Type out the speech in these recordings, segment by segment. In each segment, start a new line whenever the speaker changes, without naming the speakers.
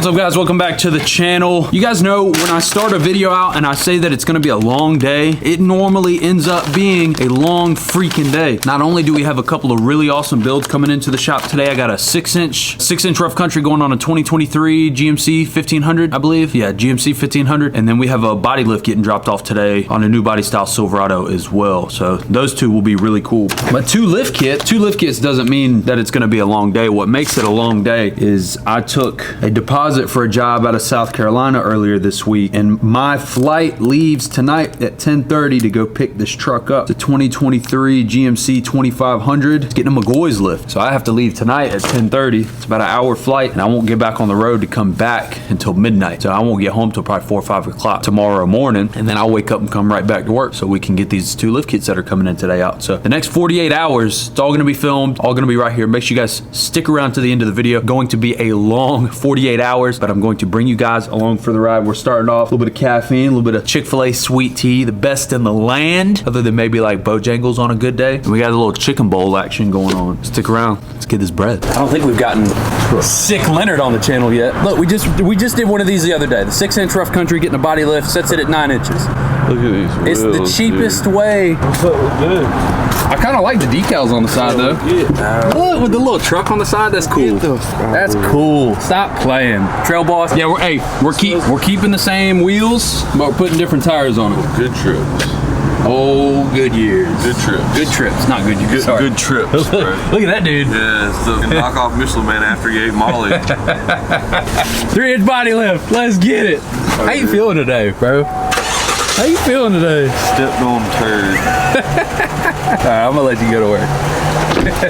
What's up, guys? Welcome back to the channel. You guys know when I start a video out and I say that it's gonna be a long day, it normally ends up being a long freaking day. Not only do we have a couple of really awesome builds coming into the shop today, I got a 6-inch rough country going on a 2023 GMC 1500, I believe. Yeah, GMC 1500. And then we have a body lift getting dropped off today on a new body style Silverado as well. So those two will be really cool. But two lift kits doesn't mean that it's gonna be a long day. What makes it a long day is I took a deposit for a job out of South Carolina earlier this week, and my flight leaves tonight at 10:30 to go pick this truck up. It's a 2023 GMC 2500. It's getting a Mcgaughys lift, so I have to leave tonight at 10:30. It's about an hour flight, and I won't get back on the road to come back until midnight, so I won't get home till probably 4 or 5 o'clock tomorrow morning, and then I'll wake up and come right back to work so we can get these two lift kits that are coming in today out. So the next 48 hours, it's all going to be filmed, all going to be right here. Make sure you guys stick around to the end of the video. Going to be a long 48 hours, but I'm going to bring you guys along for the ride. We're starting off a little bit of caffeine, a little bit of Chick-fil-A sweet tea, the best in the land, other than maybe like Bojangles on a good day. And we got a little chicken bowl action going on. Stick around. Let's get this bread. I don't think we've gotten Sick Leonard on the channel yet. Look, we just did one of these the other day. The 6-inch rough country getting a body lift, sets it at 9 inches. Look at these. It's the cheapest way. Good. I kind of like the decals on the side though. Look, with the little truck on the side, that's cool. That's cool. Stop playing. Trail Boss. Yeah, we're keeping the same wheels, but we're putting different tires on them.
Good trips.
Oh, good years.
Good trips.
Good trips, not good years.
Good trips. Right?
Look at that dude.
Yeah, it's the knockoff Michelin man after he ate Molly.
3-inch body lift. Let's get it. How you feeling today, bro? How you feeling today?
Stepped on turd.
Alright, I'm gonna let you go to work.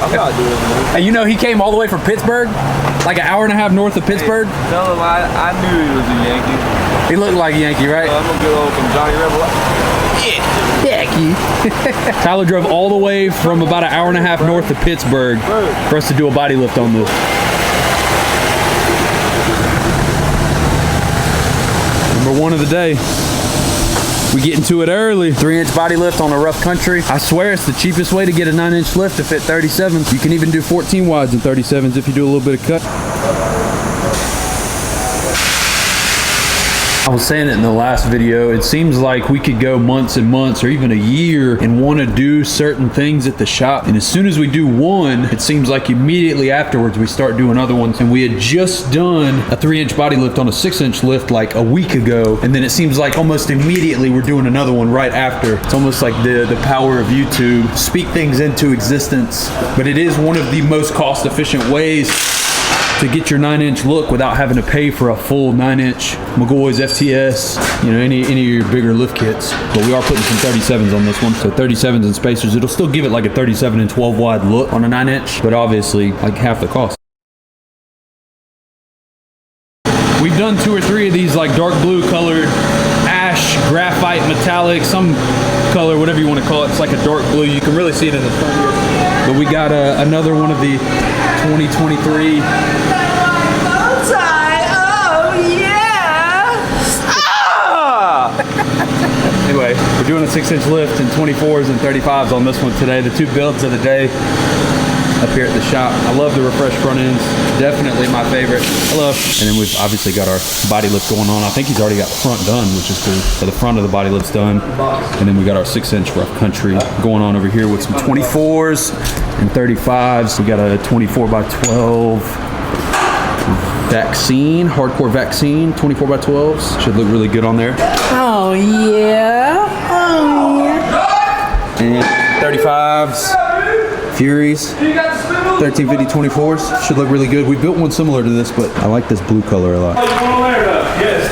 I'm not doing it.
Hey, you know he came all the way from Pittsburgh? Like an hour and a half north of Pittsburgh?
Hey, tell him I knew he was a Yankee.
He looked like a Yankee, right?
I'm gonna go from Johnny Rebel.
Yeah, Yankee. Tyler drove all the way from about an hour and a half north of Pittsburgh for us to do a body lift on this. Number one of the day. We get into it early. 3-inch body lift on a rough country. I swear it's the cheapest way to get a 9-inch lift to fit 37s. You can even do 14 wides and 37s if you do a little bit of cut. I was saying it in the last video, it seems like we could go months and months or even a year and want to do certain things at the shop. And as soon as we do one, it seems like immediately afterwards we start doing other ones. And we had just done a 3-inch body lift on a 6-inch lift like a week ago. And then it seems like almost immediately we're doing another one right after. It's almost like the power of YouTube. Speak things into existence. But it is one of the most cost efficient ways to get your 9-inch look without having to pay for a full 9-inch Mcgaughys FTS, you know, any of your bigger lift kits. But we are putting some 37s on this one. So 37s and spacers. It'll still give it like a 37 and 12 wide look on a 9-inch, but obviously like half the cost. We've done 2 or 3 of these like dark blue colored, ash, graphite, metallic, some color, whatever you want to call it. It's like a dark blue. You can really see it in the front here. But we got another one of the 2023. Oh yeah! Ah! Anyway, we're doing a 6-inch lift in 24s and 35s on this one today. The 2 builds of the day up here at the shop. I love the refreshed front ends. Definitely my favorite. Hello. And then we've obviously got our body lift going on. I think he's already got the front done, which is cool. So the front of the body lift's done. And then we got our 6-inch rough country going on over here with some 24s and 35s. We got a 24 by 12 vaccine, hardcore vaccine, 24 by 12s. Should look really good on there.
Oh yeah. Oh yeah.
And 35s. Furies, 1350 24s, should look really good. We built one similar to this, but I like this blue color a lot.
Yes,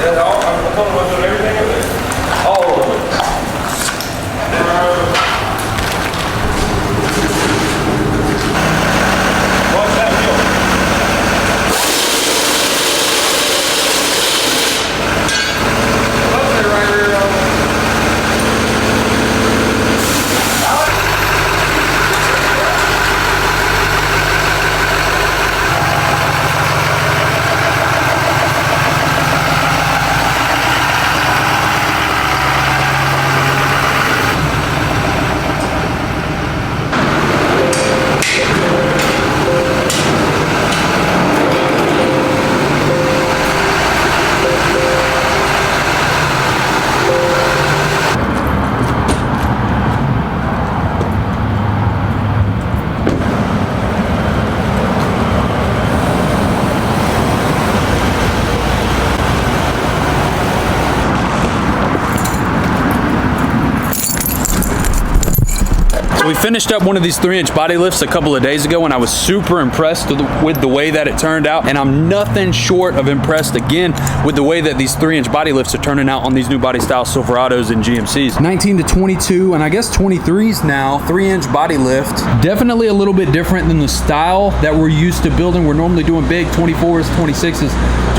all of it. What's that
So we finished up one of these 3-inch body lifts a couple of days ago, and I was super impressed with the way that it turned out. And I'm nothing short of impressed again with the way that these 3-inch body lifts are turning out on these new body style Silverados and GMCs. 19 to 22, and I guess 23s now, 3-inch body lift. Definitely a little bit different than the style that we're used to building. We're normally doing big 24s, 26s,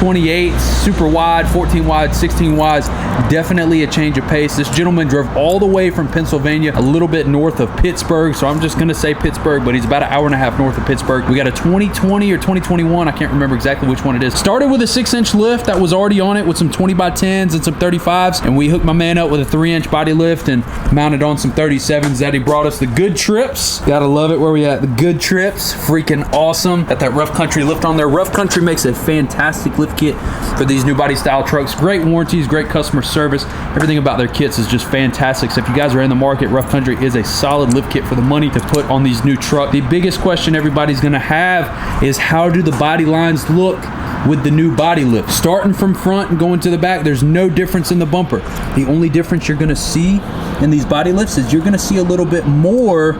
28s, super wide, 14 wide, 16 wides. Definitely a change of pace. This gentleman drove all the way from Pennsylvania, a little bit north of Pittsburgh, so I'm just gonna say Pittsburgh, but he's about an hour and a half north of Pittsburgh. We got a 2020 or 2021, I can't remember exactly which one it is. Started with a 6-inch lift that was already on it with some 20x10s and some 35s, and we hooked my man up with a 3-inch body lift and mounted on some 37s that he brought us. The Good Trips, gotta love it. Where we at? The Good Trips, freaking awesome. Got that Rough Country lift on there. Rough Country makes a fantastic lift kit for these new body style trucks. Great warranties, great customer service. Everything about their kits is just fantastic. So if you guys are in the market, Rough Country is a solid lift kit for the money to put on these new trucks. The biggest question everybody's gonna have is, how do the body lines look with the new body lift? Starting from front and going to the back, there's no difference in the bumper. The only difference you're gonna see in these body lifts is you're gonna see a little bit more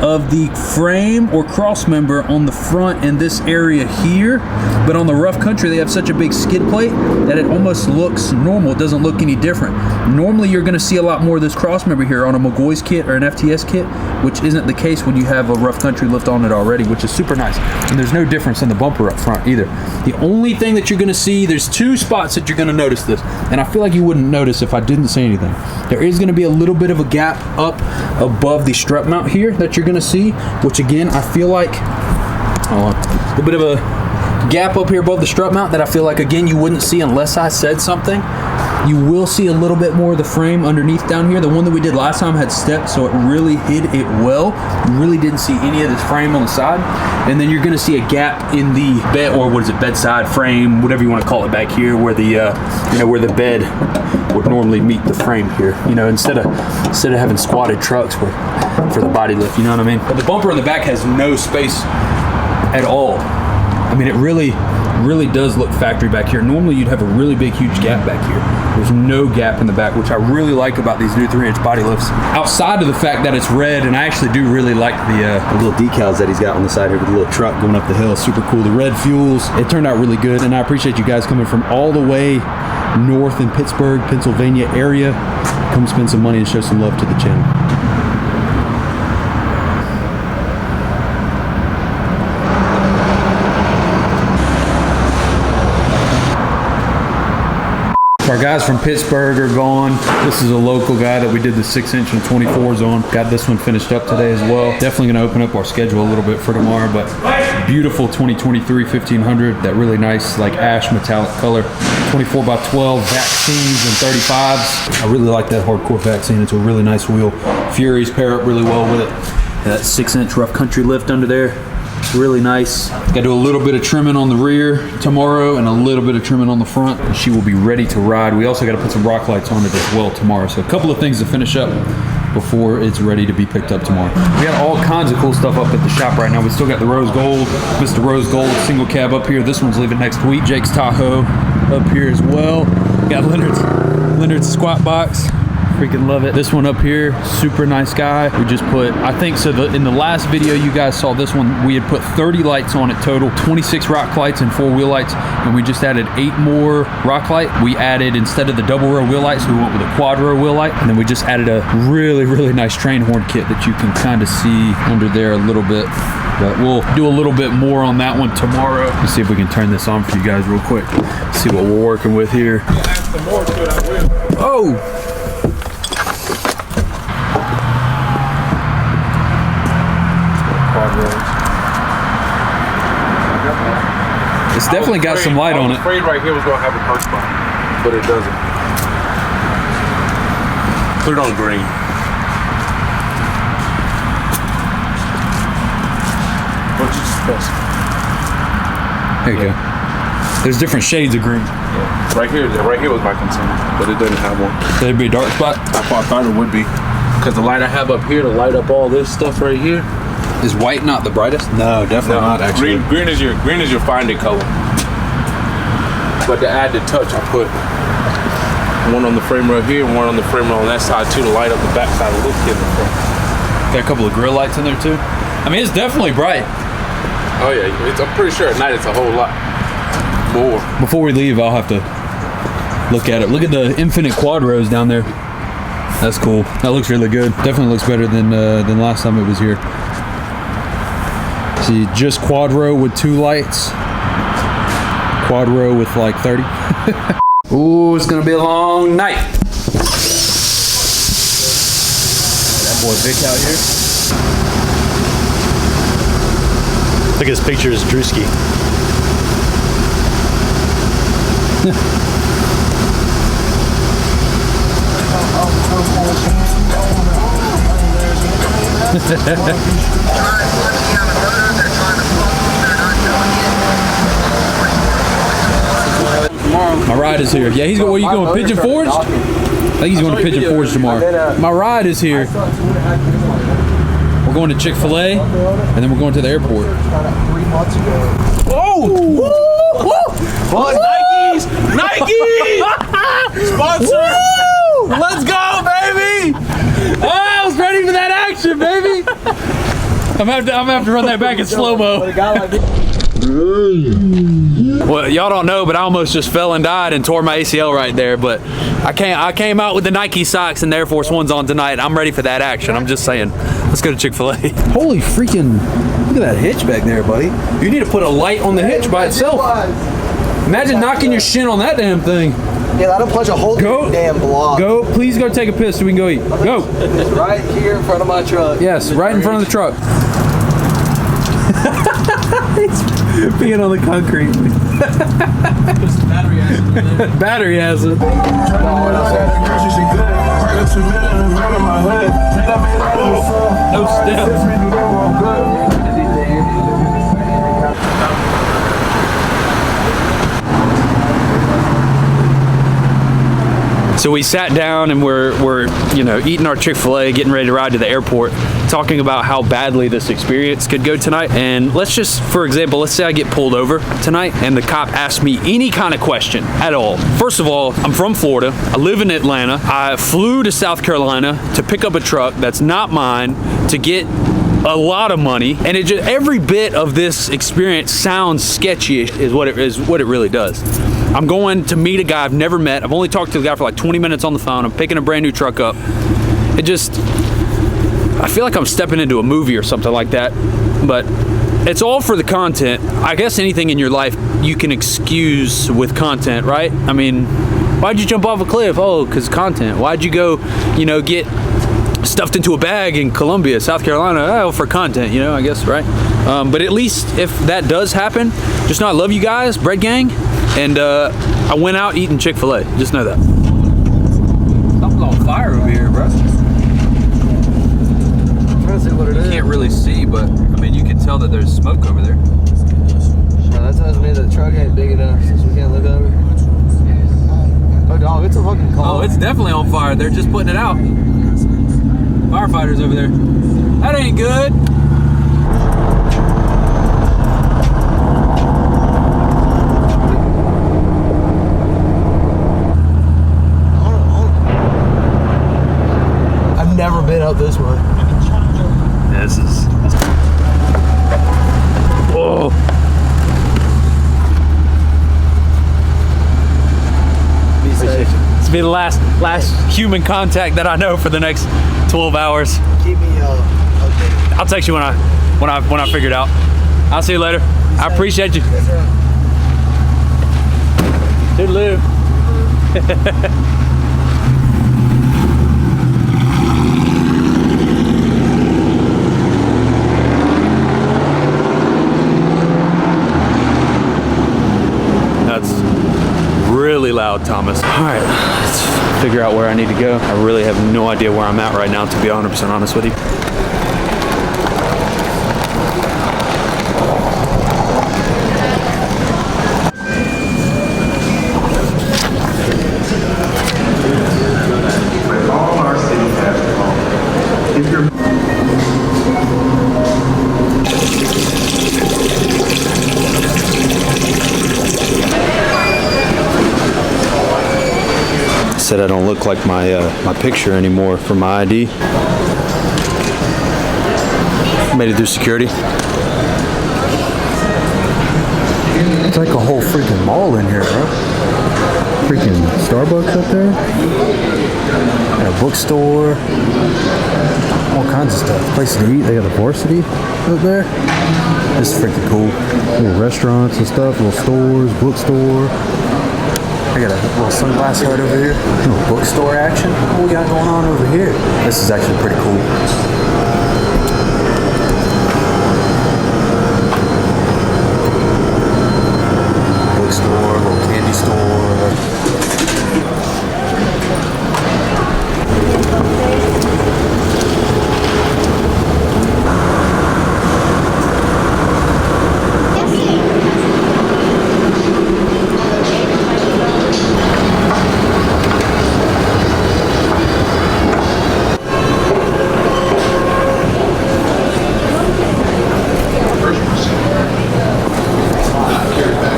of the frame or cross member on the front in this area here, but on the Rough Country they have such a big skid plate that it almost looks normal. It doesn't look any different. Normally you're going to see a lot more of this cross member here on a Mcgaughys kit or an FTS kit, which isn't the case when you have a Rough Country lift on it already, which is super nice. And there's no difference in the bumper up front either. The only thing that you're going to see, there's 2 spots that you're going to notice this, and I feel like you wouldn't notice if I didn't say anything. There is going to be a little bit of a gap up above the strut mount here that you're going to see, which again I feel like a little bit of a gap up here above the strut mount that I feel like again you wouldn't see unless I said something. You will see a little bit more of the frame underneath down here. The one that we did last time had steps, so it really hid it well. You really didn't see any of this frame on the side. And then you're gonna see a gap in the bed, or what is it, bedside frame, whatever you wanna call it, back here where the where the bed would normally meet the frame here. You know, instead of having squatted trucks for the body lift, you know what I mean? But the bumper in the back has no space at all. I mean, it really does look factory back here. Normally you'd have a really big, huge gap back here. There's no gap in the back, which I really like about these new 3-inch body lifts. Outside of the fact that it's red, and I actually do really like the little decals that he's got on the side here with the little truck going up the hill. Super cool. The red fuels, it turned out really good, and I appreciate you guys coming from all the way north in Pittsburgh, Pennsylvania area. Come spend some money and show some love to the channel. Our guys from Pittsburgh are gone. This is a local guy that we did the 6-inch and 24s on. Got this one finished up today as well. Definitely gonna open up our schedule a little bit for tomorrow, but beautiful 2023 1500, that really nice like ash metallic color. 24x12 vaccines and 35s. I really like that hardcore vaccine. It's a really nice wheel. Furies pair up really well with it. That 6-inch Rough Country lift under there. Really nice. Got to do a little bit of trimming on the rear tomorrow and a little bit of trimming on the front. She will be ready to ride. We also got to put some rock lights on it as well tomorrow. So a couple of things to finish up before it's ready to be picked up tomorrow. We got all kinds of cool stuff up at the shop right now. We still got the Rose Gold, Mr. Rose Gold single cab up here. This one's leaving next week. Jake's Tahoe up here as well. Got Leonard's squat box. Freaking love it. This one up here, super nice guy. We just put, I think so in the last video you guys saw this one, we had put 30 lights on it total, 26 rock lights and 4 wheel lights, and we just added 8 more rock light. We added, instead of the double row wheel lights, we went with a quad row wheel light, and then we just added a really nice train horn kit that you can kind of see under there a little bit. But we'll do a little bit more on that one tomorrow. Let's see if we can turn this on for you guys real quick. See what we're working with here. Oh! It's definitely got some light on it.
I was afraid right here was going to have a perch spot, but it doesn't. Put it on green. What's your special?
There you go. There's different shades of green.
Yeah. Right here was my concern, but it doesn't have one.
Could it be a dark spot?
I thought it would be. Because the light I have up here to light up all this stuff right here.
Is white not the brightest? No, definitely not actually.
Green is your finding color. But to add the touch, I put one on the frame right here and one on the frame on that side too to light up the back side of the lift kit in the front.
Got a couple of grill lights in there too. I mean, it's definitely bright.
Oh yeah, I'm pretty sure at night it's a whole lot more.
Before we leave, I'll have to look at it. Look at the infinite quad rows down there. That's cool. That looks really good. Definitely looks better than last time it was here. See, just quad row with 2 lights. Quad row with like 30. Ooh, it's gonna be a long night. That boy Vic out here.
I think his picture is Drewski.
My ride is here. Yeah, he's going. Where you going? Pigeon Forge? I think he's going to Pigeon Forge tomorrow. My ride is here. We're going to Chick-fil-A, and then we're going to the airport. Oh!
Boys, Nikes! Nike! Sponsor!
Let's go, baby! Oh, I was ready for that action, baby! I'm gonna have to run that back in slow-mo. Well, y'all don't know, but I almost just fell and died and tore my ACL right there. But I came out with the Nike socks and the Air Force Ones on tonight. I'm ready for that action. I'm just saying. Let's go to Chick-fil-A. Holy freaking! Look at that hitch back there, buddy. You need to put a light on the hitch by itself. Imagine knocking your shin on that damn thing.
Yeah, that'll punch a whole damn block.
Go, please go take a piss so we can go eat. Go.
It's right here in front of my truck.
Yes, right in front of the truck. He's peeing on the concrete. Battery acid. No steps. So we sat down and we're you know, eating our Chick-fil-A, getting ready to ride to the airport, talking about how badly this experience could go tonight. And let's just, for example, let's say I get pulled over tonight and the cop asks me any kind of question at all. First of all, I'm from Florida. I live in Atlanta. I flew to South Carolina to pick up a truck that's not mine to get a lot of money, and it just, every bit of this experience sounds sketchy is what it really does. I'm going to meet a guy I've never met. I've only talked to the guy for like 20 minutes on the phone. I'm picking a brand new truck up. I feel like I'm stepping into a movie or something like that, but it's all for the content. I guess anything in your life you can excuse with content, right? I mean, why'd you jump off a cliff? Oh, because content. Why'd you go, you know, get stuffed into a bag in Columbia, South Carolina? Oh, for content, you know, I guess, right? But at least if that does happen, just know I love you guys, Bread Gang, and I went out eating Chick-fil-A. Just know that. Something's on fire over here, bro.
I'm trying to see what it is.
You can't really see, but I mean, you can tell that there's smoke over there.
No, that tells me the truck ain't big enough since we can't look over. Oh, dog, it's a fucking car.
Oh, it's definitely on fire. They're just putting it out. Firefighters over there. That ain't good.
I've never been up this one.
This is. Whoa.
Be safe.
This will be the last human contact that I know for the next 12 hours.
Keep me updated.
I'll text you when I figure it out. I'll see you later. I appreciate you.
Yes, sir.
Toodaloo. That's really loud, Thomas. All right, let's figure out where I need to go. I really have no idea where I'm at right now, to be 100% honest with you.
All our city has called. If you're
Said I don't look like my my picture anymore for my ID.
Made it through security.
It's like a whole freaking mall in here, bro. Freaking Starbucks up there. And a bookstore. All kinds of stuff. Places to eat. They got a varsity up there. This is freaking cool. Little restaurants and stuff. Little stores, bookstore. I got a little sunglass hut over here. Little bookstore action. What we got going on over here? This is actually pretty cool. Bookstore, little candy store.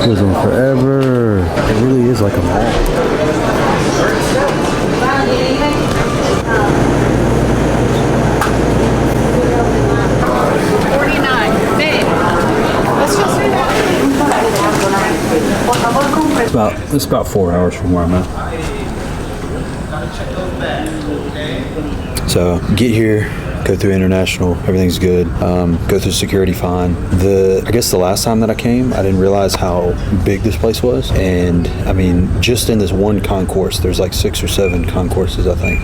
Goes on forever. It really is like a mall. It's about 4 hours from where I'm at. So get here, go through international, everything's good. Go through security fine. I guess the last time that I came, I didn't realize how big this place was. And I mean, just in this one concourse, there's like 6 or 7 concourses, I think.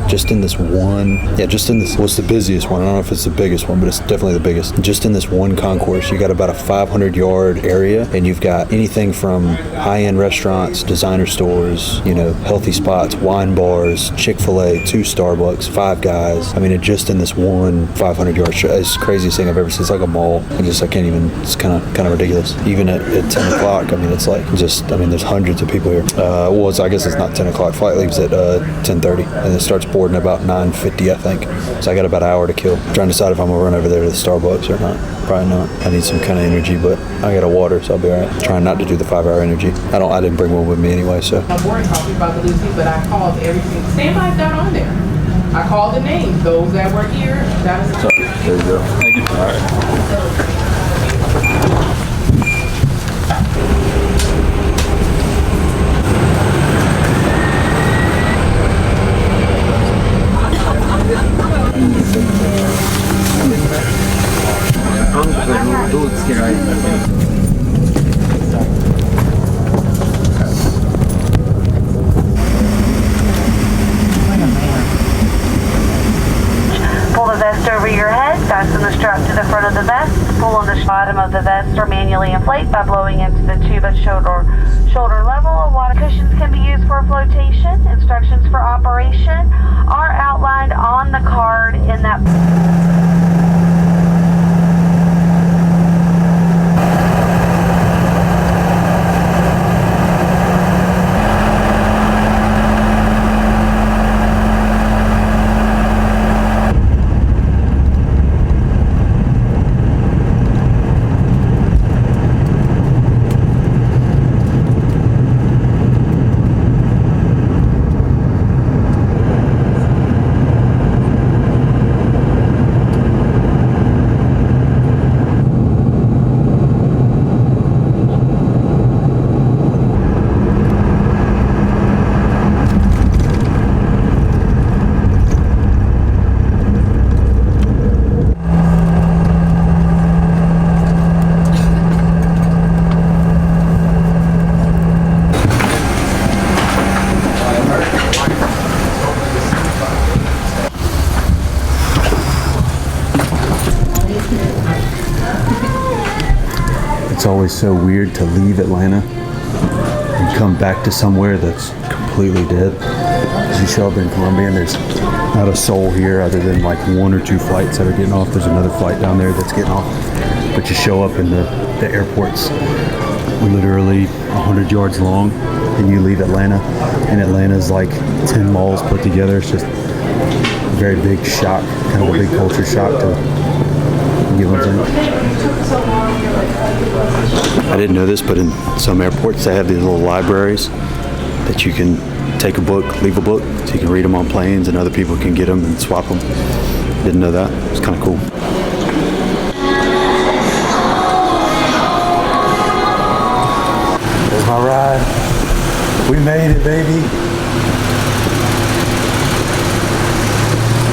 Just in this one, just in this, well, it's the busiest one. I don't know if it's the biggest one, but it's definitely the biggest. Just in this one concourse, you got about a 500-yard area, and you've got anything from high-end restaurants, designer stores, you know, healthy spots, wine bars, Chick-fil-A, 2 Starbucks, 5 Guys. I mean, it just in this one 500-yard stretch. It's the craziest thing I've ever seen. It's like a mall. I can't even, it's kind of ridiculous. Even at 10 o'clock, I mean, it's like there's hundreds of people here. Well, I guess it's not 10 o'clock. Flight leaves at 10:30, and it starts boarding about 9:50, I think. So I got about an hour to kill. I'm trying to decide if I'm gonna run over there to the Starbucks or not. Probably not. I need some kind of energy, but I got a water, so I'll be all right. Trying not to do the 5-hour energy. I didn't bring one with me anyway, so.
I'm worried about the Lucy, but I called everything. Standby's not on there. I called the names. Those that were here. That is.
There you go. Thank you. All right.
Pull the vest over your head, fasten the strap to the front of the vest, pull on the bottom of the vest or manually inflate by blowing into the tube at shoulder level. Water cushions can be used for flotation. Instructions for operation are outlined on the card in that.
It's always so weird to leave Atlanta and come back to somewhere that's completely dead. As you show up in Colombia and there's not a soul here other than like 1 or 2 flights that are getting off. There's another flight down there that's getting off. But you show up and the airport's literally 100 yards long, and you leave Atlanta and Atlanta's like 10 malls put together. It's just a very big shock, kind of a big culture shock to, you know what I'm saying? I didn't know this, but in some airports they have these little libraries that you can take a book, leave a book, so you can read them on planes and other people can get them and swap them. Didn't know that. It's kind of cool.
We made it, baby.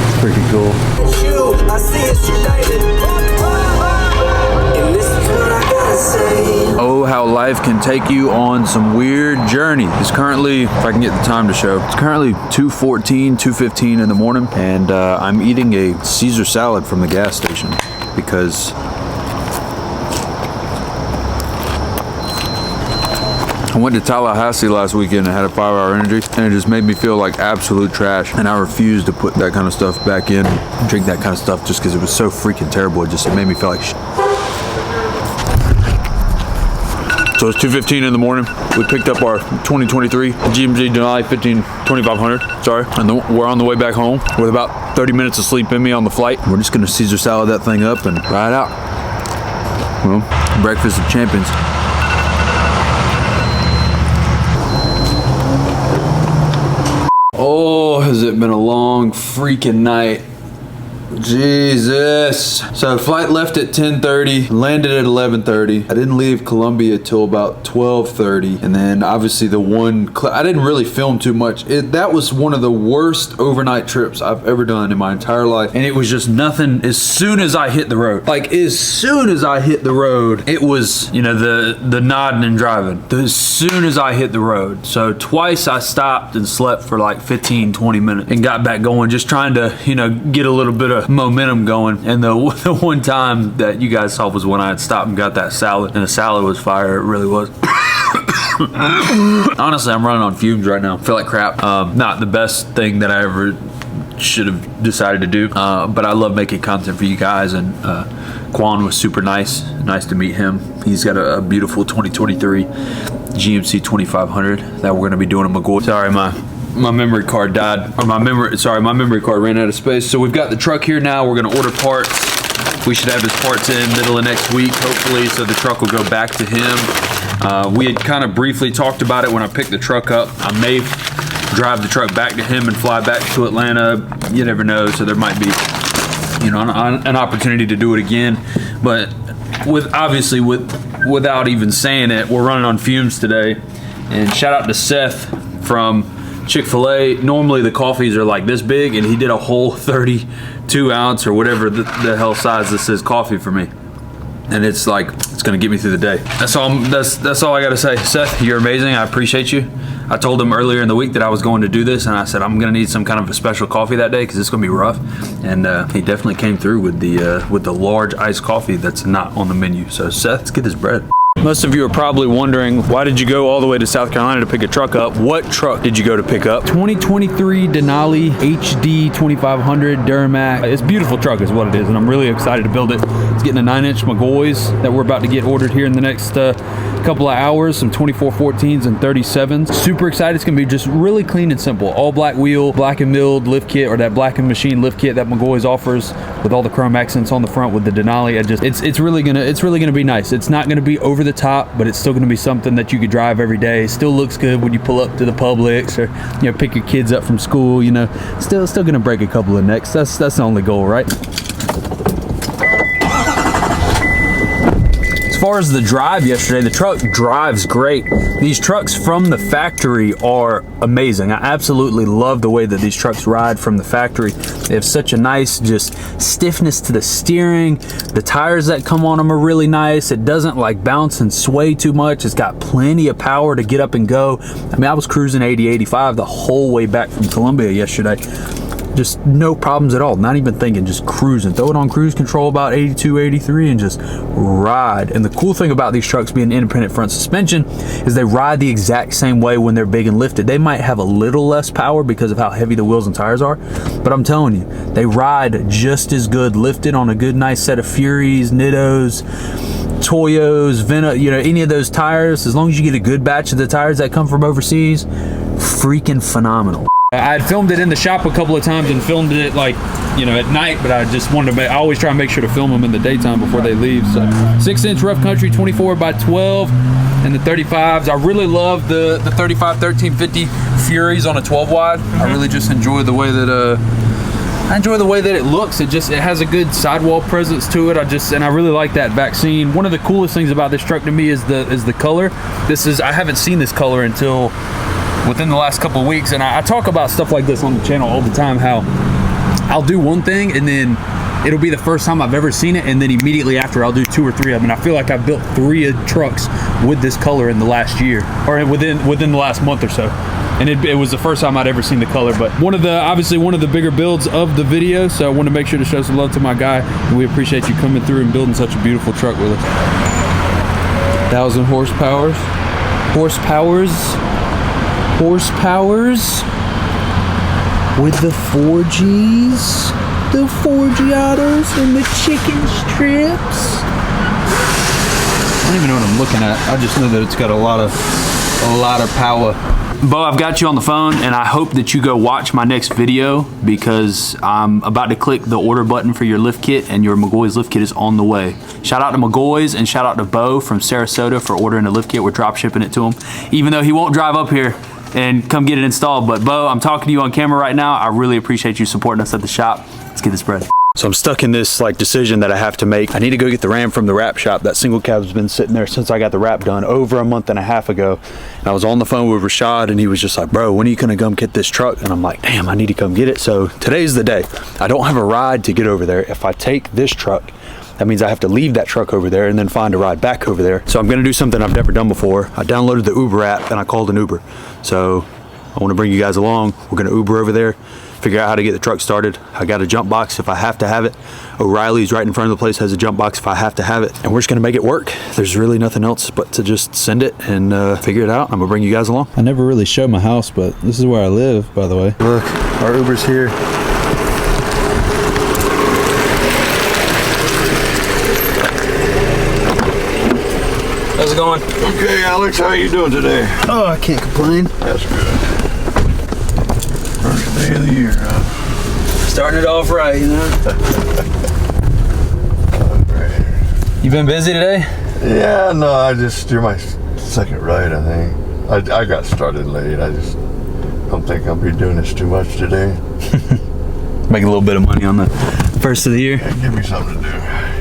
It's pretty cool.
I see it's united. And this is what I gotta say.
Oh, how life can take you on some weird journey. It's currently, if I can get the time to show, it's currently 2:14, 2:15 in the morning, and I'm eating a Caesar salad from the gas station because I went to Tallahassee last weekend and had a 5-hour energy, and it just made me feel like absolute trash. And I refused to put that kind of stuff back in, drink that kind of stuff, just because it was so freaking terrible. It made me feel like shit. So it's 2:15 in the morning. We picked up our 2023 GMC Denali 2500. Sorry, and we're on the way back home with about 30 minutes of sleep in me on the flight. We're just gonna Caesar salad that thing up and ride out. Well, breakfast of champions. Oh, has it been a long freaking night. Jesus. So flight left at 10:30, landed at 11:30. I didn't leave Columbia till about 12:30, and then obviously the one I didn't really film too much. That was one of the worst overnight trips I've ever done in my entire life, and it was just nothing. As soon as I hit the road, like as soon as I hit the road, it was, you know, the nodding and driving. As soon as I hit the road, so twice I stopped and slept for like 15-20 minutes and got back going, just trying to, you know, get a little bit of momentum going. And the one time that you guys saw was when I had stopped and got that salad, and the salad was fire. It really was. Honestly, I'm running on fumes right now. I feel like crap. Not the best thing that I ever should have decided to do, but I love making content for you guys, and Quan was super nice to meet him. He's got a beautiful 2023 GMC 2500 that we're going to be doing a Mcgaughys. Sorry, my memory card died, or my memory card ran out of space. So we've got the truck here now. We're gonna order parts. We should have his parts in middle of next week, hopefully, so the truck will go back to him. We had kind of briefly talked about it when I picked the truck up. I may drive the truck back to him and fly back to Atlanta. You never know, so there might be, you know, an opportunity to do it again. But without even saying it, we're running on fumes today. And shout out to Seth from Chick-fil-A. Normally the coffees are like this big, and he did a whole 32 ounce or whatever the hell size this is coffee for me, and it's like, it's gonna get me through the day. That's all I gotta say. Seth, you're amazing. I appreciate you. I told him earlier in the week that I was going to do this, and I said I'm gonna need some kind of a special coffee that day because it's gonna be rough, and he definitely came through with the large iced coffee that's not on the menu. So Seth, let's get this bread. Most of you are probably wondering, why did you go all the way to South Carolina to pick a truck up? What truck did you go to pick up? 2023 Denali HD 2500 Duramax. It's a beautiful truck is what it is, and I'm really excited to build it. It's getting a 9-inch Mcgaughys that we're about to get ordered here in the next couple of hours, some 2414s and 37s. Super excited. It's gonna be just really clean and simple. All black wheel, black and milled lift kit, or that black and machine lift kit that Mcgaughys offers with all the chrome accents on the front with the Denali. It's really gonna be nice. It's not gonna be over the top, but it's still going to be something that you could drive every day. Still looks good when you pull up to the Publix, or, you know, pick your kids up from school. You know, still going to break a couple of necks. That's the only goal, right? As far as the drive yesterday, the truck drives great. These trucks from the factory are amazing. I absolutely love the way that these trucks ride from the factory. They have such a nice just stiffness to the steering. The tires that come on them are really nice. It doesn't like bounce and sway too much. It's got plenty of power to get up and go. I mean, I was cruising 80, 85 the whole way back from Columbia yesterday. Just no problems at all, not even thinking, just cruising. Throw it on cruise control about 82, 83 and just ride. And the cool thing about these trucks being independent front suspension is they ride the exact same way when they're big and lifted. They might have a little less power because of how heavy the wheels and tires are, but I'm telling you, they ride just as good lifted on a good nice set of Furies, Nittos, Toyos, Vena, you know, any of those tires. As long as you get a good batch of the tires that come from overseas, freaking phenomenal. I had filmed it in the shop a couple of times and filmed it, like, you know, at night, but I just wanted to I always try and make sure to film them in the daytime before they leave. So 6-inch rough country 24x12 and the 35s. I really love the 35 1350 Furies on a 12 wide. I really just enjoy the way that it looks. It has a good sidewall presence to it. And I really like that vaccine. One of the coolest things about this truck to me is the color. I haven't seen this color until within the last couple of weeks. And I talk about stuff like this on the channel all the time, how I'll do one thing and then it'll be the first time I've ever seen it, and then immediately after I'll do 2 or 3 of them. And I feel like I've built 3 trucks with this color in the last year, or within the last month or so. And it was the first time I'd ever seen the color. But obviously one of the bigger builds of the video, so I want to make sure to show some love to my guy, and we appreciate you coming through and building such a beautiful truck with us. 1,000 horsepowers with the 4Gs. The 4G autos and the chicken strips. I don't even know what I'm looking at. I just know that it's got a lot of power. Bo, I've got you on the phone, and I hope that you go watch my next video, because I'm about to click the order button for your lift kit, and your Mcgaughys lift kit is on the way. Shout out to Mcgaughys, and shout out to Bo from Sarasota for ordering a lift kit. We're drop shipping it to him, even though he won't drive up here and come get it installed. But Bo, I'm talking to you on camera right now. I really appreciate you supporting us at the shop. Let's get this bread. So I'm stuck in this decision that I have to make. I need to go get the Ram from the wrap shop. That single cab's been sitting there since I got the wrap done over a month and a half ago. And I was on the phone with Rashad, and he was just like, bro, when are you gonna come get this truck? And I'm like, damn, I need to come get it. So today's the day. I don't have a ride to get over there. If I take this truck, that means I have to leave that truck over there and then find a ride back over there. So I'm gonna do something I've never done before. I downloaded the Uber app and I called an Uber. So I wanna bring you guys along. We're gonna Uber over there, figure out how to get the truck started. I got a jump box if I have to have it. O'Reilly's right in front of the place has a jump box if I have to have it. And we're just gonna make it work. There's really nothing else but to just send it and figure it out. I'm gonna bring you guys along.
I never really showed my house, but this is where I live, by the way.
Look, our Uber's here.
How's it going?
Okay, Alex, how are you doing today?
Oh, I can't complain.
That's good. First day of the year, huh?
Starting it off right, you know? You been busy today?
Yeah, no, you're my second ride, I think. I got started late. I just don't think I'll be doing this too much today.
Make a little bit of money on the first of the year.
Yeah, give me something to do.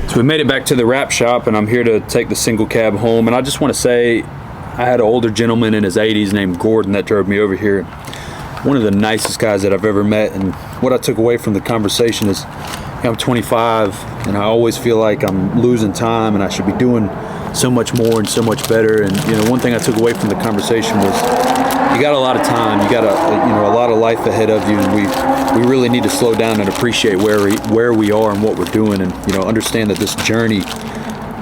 So we made it back to the wrap shop, and I'm here to take the single cab home. And I just want to say, I had an older gentleman in his 80s named Gordon that drove me over here. One of the nicest guys that I've ever met. And what I took away from the conversation is, I'm 25 and I always feel like I'm losing time and I should be doing so much more and so much better. And one thing I took away from the conversation was, you got a lot of time, you got a lot of life ahead of you, and we really need to slow down and appreciate where we are and what we're doing, and understand that this journey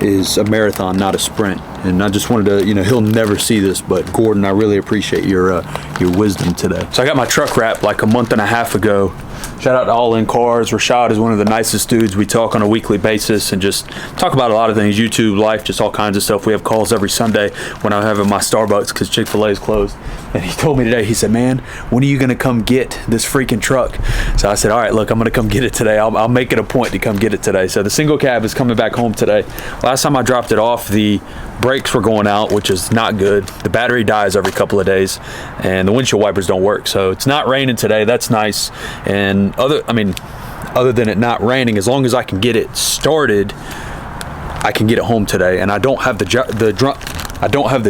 is a marathon, not a sprint. And I just wanted to, he'll never see this, but Gordon, I really appreciate your wisdom today. So I got my truck wrapped like a month and a half ago. Shout out to All In Cars. Rashad is one of the nicest dudes. We talk on a weekly basis and just talk about a lot of things, YouTube, life, just all kinds of stuff. We have calls every Sunday when I'm having my Starbucks because Chick-fil-A is closed. And he told me today, he said, man, when are you gonna come get this freaking truck? So I said, all right, look, I'm gonna come get it today. I'll make it a point to come get it today. So the single cab is coming back home today. Last time I dropped it off, the brakes were going out, which is not good. The battery dies every couple of days and the windshield wipers don't work. So it's not raining today. That's nice. And other than it not raining, as long as I can get it started, I can get it home today. And I don't have the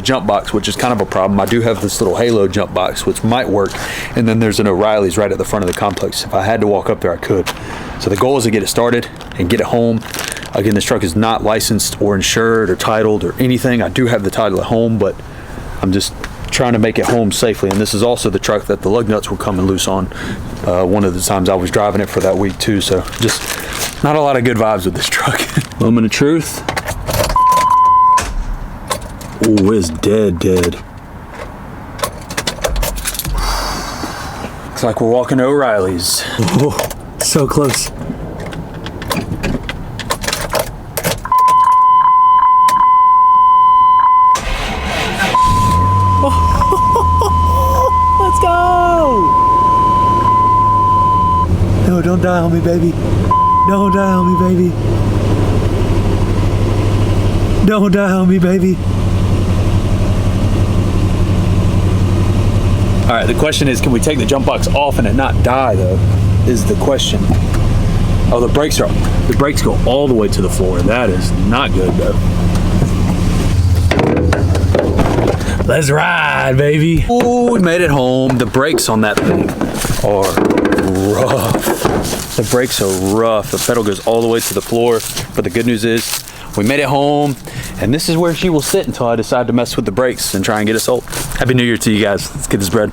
jump box, which is kind of a problem. I do have this little Halo jump box, which might work. And then there's an O'Reilly's right at the front of the complex. If I had to walk up there, I could. So the goal is to get it started and get it home. Again, this truck is not licensed or insured or titled or anything. I do have the title at home, but I'm just trying to make it home safely. And this is also the truck that the lug nuts were coming loose on one of the times I was driving it for that week too. So just not a lot of good vibes with this truck. Moment of truth. Oh, it's dead. Looks like we're walking to O'Reilly's. Oh, so close.
Let's go! No, don't die on me, baby. Don't die on me, baby. Don't die on me, baby.
All right, the question is, can we take the jump box off and it not die though, is the question. Oh, the brakes go all the way to the floor. That is not good though.
Let's ride, baby.
Oh, we made it home. The brakes on that thing are rough. The brakes are rough. The pedal goes all the way to the floor. But the good news is we made it home, and this is where she will sit until I decide to mess with the brakes and try and get it sold. Happy New Year to you guys. Let's get this bread.